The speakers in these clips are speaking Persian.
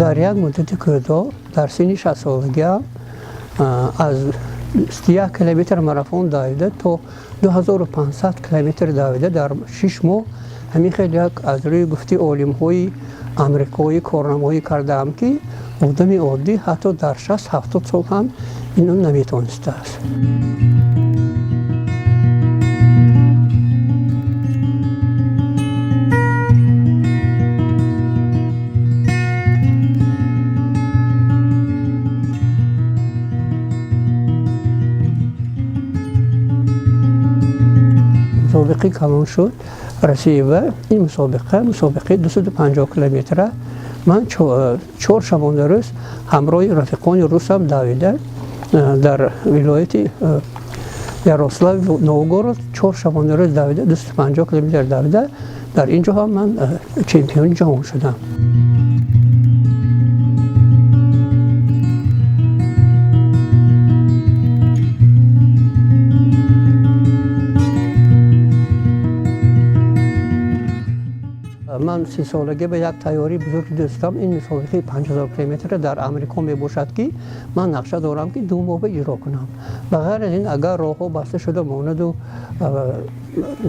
در یک مدت کوتاه در سن 60 سالگی از 31 کیلومتر ماراتون دویده تا 2500 کیلومتر دویده در 6 ماه. همین خیلی از روی گفتی علوم‌های آمریکایی کارنامه‌ای کردم که آدمی عادی حتی در 60-70 سال هم اینو نمیتونسته است. مسابقه کلان شد رسید و این مسابقه 250 کیلومتره. من 4 شبانه روز همراه رفیقان روسم دویده در ولایت یاروسلاو نوگورод 4 شبانه روز دویده 250 کیلومتر دویده. در اینجا هم من چمپیون جهان شدم. من 30 سالگی به یک تیاری بزرگ داشتم. این مسابقه 5000 کیلومتر در امریکا می باشد که من نقشه دارم که 2 ماه اجرا کنم. بغیر از این اگر راه‌ها بسته شده ماند و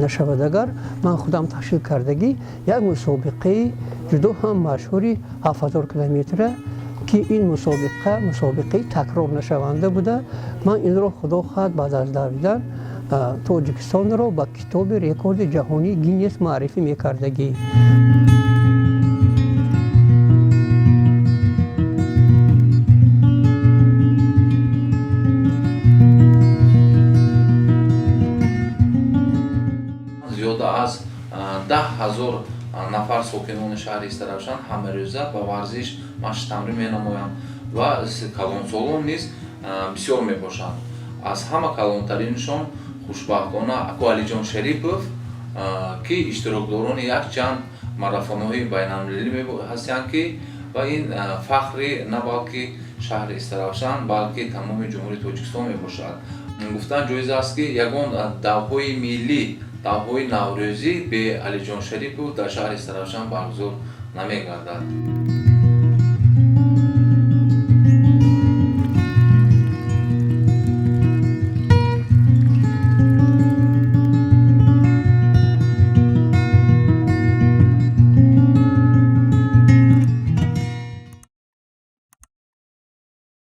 نشود، اگر من خودم تشکیل کردگی یک مسابقه جدو هم مشهوری 7000 کیلومتر که این مسابقه تکرار نشونده بوده. من این رو خدا خواهد بعد از دویدن تاجیکستان رو با کتاب رکورد جهانی گینس معرفی میکردگی. زیاده از 10,000 نفر ساکنان شهر استرابشان همه روزه با ورزش مشق تمرین می‌نمایند و کلانسالان نیز بسیار میباشند. از همه کلانترینشان خوشبختانه علیجان شریپов که اشتراکداران یک چند ماراتون‌های بین‌المللی هستند که و این فخری نه بلکه شهر استرابشان بلکه تمام جمهوری تاجیکستان میباشد. گفتن جایز است که یگان دوهای ملی دوهای نوروزی به علیجان شریپov در شهر استرابشان برگزار نمی‌گردد.